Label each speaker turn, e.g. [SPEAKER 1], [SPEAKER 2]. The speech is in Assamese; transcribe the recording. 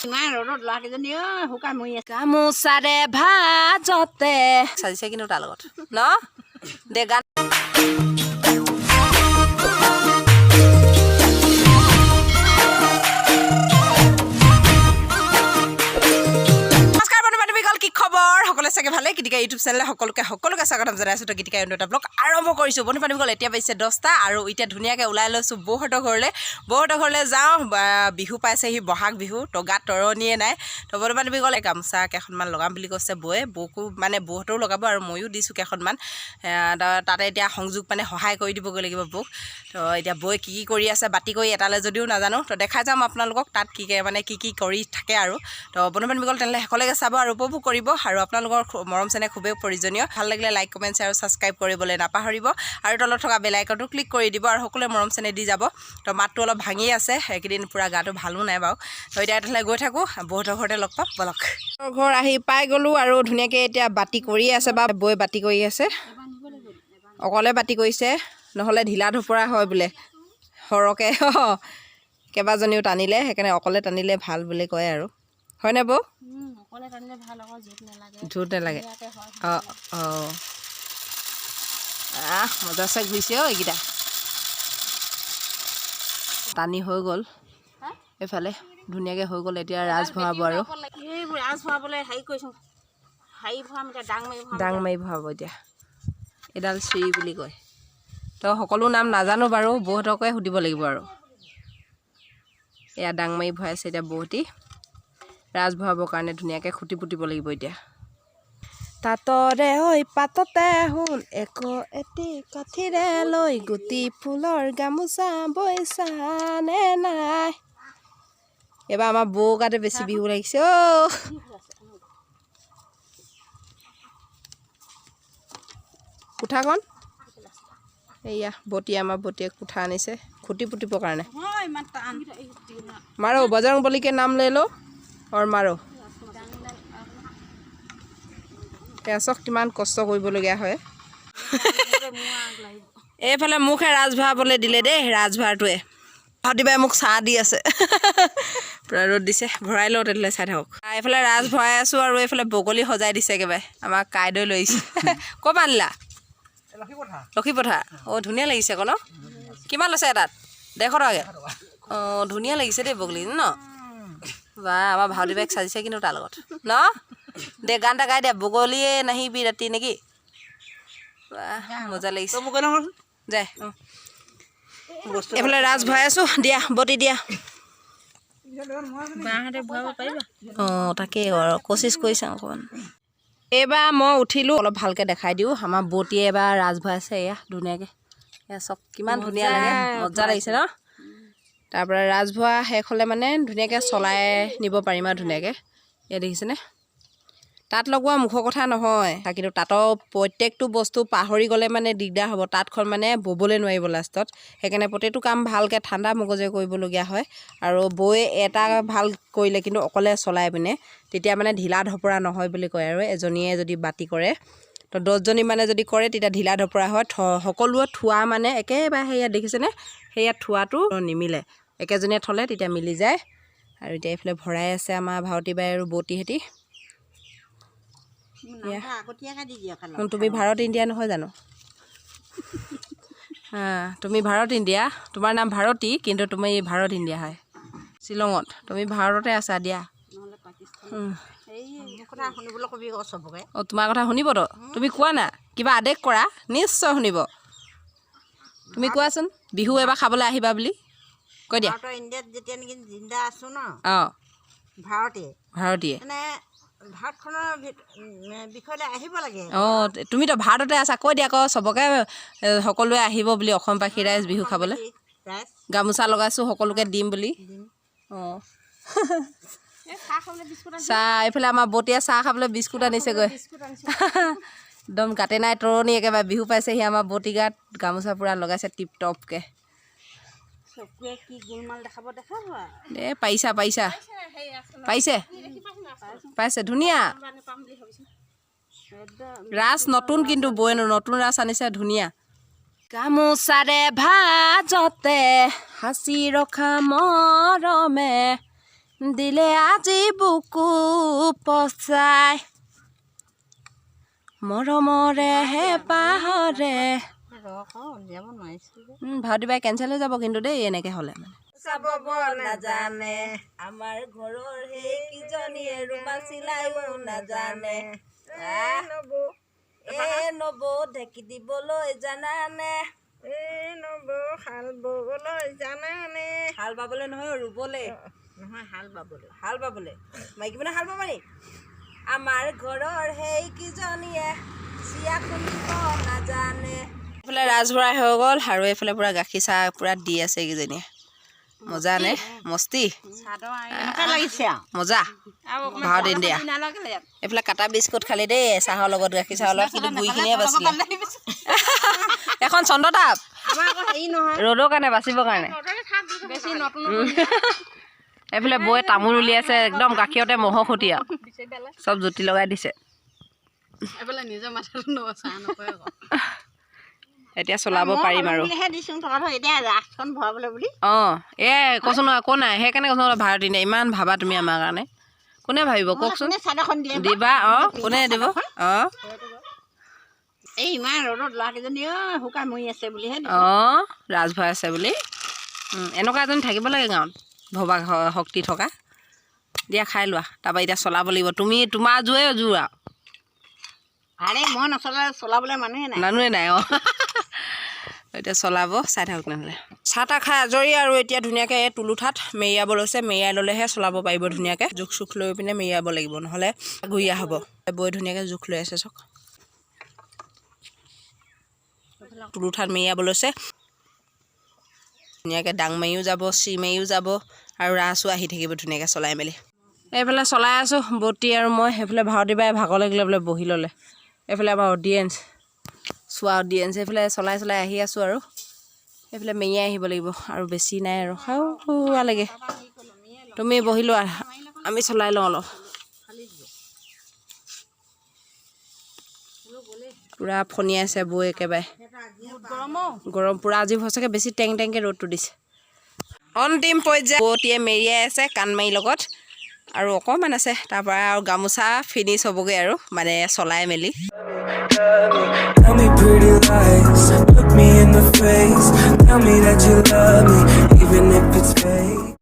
[SPEAKER 1] ইমান ৰ'দত ল'ৰাকেইজনী শুকাই মৰি আছে
[SPEAKER 2] গামোচাৰে ভাজতে সাজিছে কিন্তু তাৰ লগত ন দে গান চাগে ভালে গীতিকা ইউটিউব চেনেলে সকলোকে স্বাগতম জনাইছোঁ তো গীতিকা এটা ব্লগ আৰম্ভ কৰিছোঁ বন্ধু বান্ধৱীসকল এতিয়া পাইছে 10টা আৰু এতিয়া ধুনীয়াকৈ ওলাই লৈছোঁ বৌহঁতৰ ঘৰলৈ যাওঁ বিহু পাইছেহি বহাগ বিহু তো গাত তৰণিয়ে নাই তো বন্ধু বান্ধৱীসকল গামোচা কেইখনমান লগাম বুলি কৈছে বৌয়ে বৌকো মানে বৌহঁতেও লগাব আৰু ময়ো দিছোঁ কেইখনমান তাতে এতিয়া সংযোগ মানে সহায় কৰি দিবগৈ লাগিব বৌক তো এতিয়া বৌয়ে কি কৰি আছে বাতি কৰি এটালৈ যদিও নাজানো তো দেখাই যাম আপোনালোকক তাত কি কৰি থাকে আৰু তো বন্ধু বান্ধৱীসকল তেনেহ'লে শেষলৈকে চাব আৰু উপভোগ কৰিব আৰু আপোনালোকৰ মৰম চেনেহ খুবেই প্ৰয়োজনীয় ভাল লাগিলে লাইক কমেণ্ট আৰু ছাবস্ক্ৰাইব কৰিবলৈ নাপাহৰিব আৰু তলত থকা বেল আইকনটো ক্লিক কৰি দিব আৰু সকলোৱে মৰম চেনেহ দি যাব তো মাতটো অলপ ভাঙি আছে এইকেইদিন পূৰা গাটো ভালো নাই বাৰু তো এতিয়া তেনেহ'লে গৈ থাকোঁ বহুতৰ ঘৰতে লগ পাম বলক ঘৰ আহি পাই গ'লোঁ আৰু ধুনীয়াকৈ এতিয়া বাতি কৰি আছে বা বৈ বাতি কৰি আছে অকলে বাতি কৰিছে নহ'লে ঢিলা ধুপৰা হয় বোলে সৰহকৈ কেইবাজনীও টানিলে সেইকাৰণে অকলে টানিলে ভাল বুলি কয় আৰু হয়নে বৌ ঝুট নালাগে মজা চাই ঘূৰিছে এইকেইটা টানি হৈ গ'ল এইফালে ধুনীয়াকৈ হৈ গ'ল এতিয়া ৰাজ ভৰাব আৰু ডাং মাৰি ভৰাব এতিয়া এডাল চিৰি বুলি কয় তো সকলো নাম নাজানো বাৰু বৌহঁতকে সুধিব লাগিব আৰু এয়া ডাং মাৰি ভৰাইছে এতিয়া বৌহঁতি ৰাজ ভৰাবৰ কাৰণে ধুনীয়াকৈ খুটি পুতিব লাগিব এতিয়া তাতৰে ঐ পাততে শুন এটি কাঠিৰে লৈ গুটি ফুলৰ গামোচা বৈছানে নাই এইবাৰ আমাৰ বৌ গাতে বেছি বিহু লাগিছে কোঠাখন এয়া আমাৰ বতীয়ে কোঠা আনিছে খুটি পুতিবৰ কাৰণে মাৰো বজৰং বলিকে নাম লৈ লো और मारो চক কিমান কষ্ট কৰিবলগীয়া হয় এইফালে মোকহে ৰাজ ভৰাবলৈ দিলে দেই ৰাজ ভৰাটোৱে ভাতিবাই মোক চাহ দি আছে পূৰা ৰ'দ দিছে ভৰাই লওঁ তেতিয়াহ'লে চাই থাকক এইফালে ৰাজ ভৰাই আছোঁ আৰু এইফালে বগলী সজাই দিছে একেবাৰে আমাক কাইদৈ লৈ আহিছে ক'ৰ পৰা আনিলা লক্ষীপথাৰ ধুনীয়া লাগিছে আকৌ ন কিমান লৈছে এটাত 150 টকাকৈ ধুনীয়া লাগিছে দেই বগলী ন বা আমাৰ ভাউলি বেগ সাজিছে কিন্তু তাৰ লগত ন দে গান এটা গাই দে বগলীয়ে নাহিবি ৰাতি নেকি মজা লাগিছে যায় এইফালে ৰাজ ভৰাই আছোঁ দিয়া বটি দিয়া তাকেই আৰু কোচিছ কৰি চাওঁ অকণমান এইবাৰ মই উঠিলোঁ অলপ ভালকৈ দেখাই দিওঁ আমাৰ বটিয়ে এবাৰ ৰাজ ভৰাইছে এয়া ধুনীয়াকৈ এয়া চব কিমান ধুনীয়া লাগে মজা লাগিছে ন তাৰপৰা ৰাজ ভৰা শেষ হ'লে মানে ধুনীয়াকৈ চলাই নিব পাৰিম আৰু ধুনীয়াকৈ এয়া দেখিছেনে তাঁত লগোৱা মুখৰ কথা নহয় কিন্তু তাঁতৰ প্ৰত্যেকটো বস্তু পাহৰি গ'লে মানে দিগদাৰ হ'ব তাঁতখন মানে ব'বলৈ নোৱাৰিব লাষ্টত সেইকাৰণে প্ৰত্যেকটো কাম ভালকৈ ঠাণ্ডা মগজে কৰিবলগীয়া হয় আৰু বৈ এটা ভাল কৰিলে কিন্তু অকলে চলাই পিনে তেতিয়া মানে ঢিলা ধপৰা নহয় বুলি কয় আৰু এজনীয়ে যদি বাতি কৰে তো 10জনী মানে যদি কৰে তেতিয়া ঢিলা ধপৰা হয় সকলোৱে থোৱা মানে একেবাৰে সেয়া দেখিছেনে সেয়া থোৱাটো নিমিলে একেজনীয়ে থ'লে তেতিয়া মিলি যায় আৰু এতিয়া এইফালে ভৰাই আছে আমাৰ ভাৱতী বাই আৰু বৌতীহঁতি তুমি ভাৰত ইণ্ডিয়া নহয় জানো তুমি ভাৰত ইণ্ডিয়া তোমাৰ নাম ভাৰতী কিন্তু তুমি ভাৰত ইণ্ডিয়া হয় শ্বিলঙত তুমি ভাৰততে আছা দিয়া তোমাৰ কথা শুনিবতো তুমি কোৱা না কিবা আদেশ কৰা নিশ্চয় শুনিব তুমি কোৱাচোন বিহু এবাৰ খাবলৈ আহিবা বুলি কৈ দিয়া
[SPEAKER 1] ইণ্ডিয়াত যেতিয়া নেকি জিন্দা আছো ন
[SPEAKER 2] ভাৰতীয়
[SPEAKER 1] ভাৰতখনৰ বিষয়লৈ আহিব লাগে
[SPEAKER 2] তুমিতো ভাৰততে আছা কৈ দিয়া আকৌ চবকে সকলোৱে আহিব বুলি অসমবাসী ৰাইজ বিহু খাবলৈ গামোচা লগাইছোঁ সকলোকে দিম বুলি চাহ এইফালে আমাৰ বতীয়ে চাহ খাবলৈ বিস্কুট আনিছেগৈ একদম গাতে নাই তৰণি একেবাৰে বিহু পাইছেহি আমাৰ বতী গাত গামোচা পূৰা লগাইছে টিপ টপকৈ পাইছে ধুনীয়া ৰাজ নতুন কিন্তু বৈ নতুন ৰাজ আনিছে ধুনীয়া গামোচাৰে ভাজতে সাঁচি ৰখা মৰমে দিলে আজি বুকু পচাই মৰমৰে হেঁপাহৰে ভাওতি বাই কেঞ্চেল হৈ যাব কিন্তু দেই এনেকৈ হ'লে মানে চাব নাজানে আমাৰ ঘৰৰ সেই কিজনীয়ে ৰুমাল চিলাইও নাজানে নব ঢেকি দিবলৈ জানানে নব হাল বাবলৈ জানানে হাল বাবলৈ নহয় ৰুবলৈ নহয় হাল বাবলৈ মাইকী মানে হাল বাব নি আমাৰ ঘৰৰ সেই কিজনীয়ে চিয়া খুলিব নাজানে এইফালে ৰাজভৰাই হৈ গ'ল আৰু এইফালে পূৰা গাখীৰ চাহ পূৰা দি আছে এইকেইজনীয়ে মজা নে মস্তি মজা ভাও দিন দিয়া এইফালে কাটা বিস্কুট খালি দেই চাহৰ লগত গাখীৰ চাহৰ লগত কিন্তু গুৰিখিনিয়ে বাচিলে এখন চন্দ্ৰতাপ ৰ'দৰ কাৰণে বাচিবৰ কাৰণে এইফালে বৌয়ে তামোল উলিয়াইছে একদম গাখীৰতে মহৰ খুটি আৰু চব জুতি লগাই দিছে এতিয়া চলাব পাৰিম আৰু অঁ কৈছো নহয় একো নাই সেইকাৰণে কৈছো ভাড়া দিনে ইমান ভাবা তুমি আমাৰ কাৰণে কোনে ভাবিব কওকচোন দিবা অঁ কোনে দিব অঁ
[SPEAKER 1] এই ইমান ৰ'দত ল'ৰাকেইজনী শুকাই মৰি আছে বুলিহে
[SPEAKER 2] অঁ ৰাজভয় আছে বুলি এনেকুৱা এজনী থাকিব লাগে গাঁৱত ভবা শক্তি থকা দিয়া খাই লোৱা তাৰপৰা এতিয়া চলাব লাগিব তুমি তোমাৰ জোৰে জোৰ আৰু
[SPEAKER 1] আৰে মই নচলালে চলাবলৈ মানুহে
[SPEAKER 2] নাই অঁ এতিয়া চলাব চাই থাকক নহ'লে চাহ তাহ খাই আজৰি আৰু এতিয়া ধুনীয়াকৈ তুলুঠাত মেৰিয়াব লৈছে মেৰিয়াই ল'লেহে চলাব পাৰিব ধুনীয়াকৈ জোখ চোখ লৈ পিনে মেৰিয়াব লাগিব নহ'লে ঘূৰিয়া হ'ব বৈ ধুনীয়াকৈ জোখ লৈ আছে চাওক তুলুঠাত মেৰিয়াব লৈছে ধুনীয়াকৈ ডাং মাৰিও যাব চি মাৰিও যাব আৰু ৰাছো আহি থাকিব ধুনীয়াকৈ চলাই মেলি এইফালে চলাই আছোঁ বটি আৰু মই সেইফালে ভাৰতী বাই ভাগৰ লাগিলে বোলে বহি ল'লে এইফালে আমাৰ অডিয়েঞ্চ চোৱা অডিয়েঞ্চ এইফালে চলাই আহি আছোঁ আৰু এইফালে মেৰিয়াই আহিব লাগিব আৰু বেছি নাই আৰু খাওঁ লাগে তুমি বহি লোৱা আমি চলাই লওঁ অলপ পূৰা ফণিয়াই আছে বৈ একেবাৰে গৰম পূৰা আজি সঁচাকৈ বেছি টেংকৈ ৰ'দটো দিছে অন্তিম পৰ্যায় বৌটিয়ে মেৰিয়াই আছে কাণমাৰি লগত আৰু অকণমান আছে তাৰপৰা আৰু গামোচা ফিনিছ হ'বগৈ আৰু মানে চলাই মেলি
[SPEAKER 3] Tell me pretty lies, look me in the face. Tell me that you love me, even if it's fake.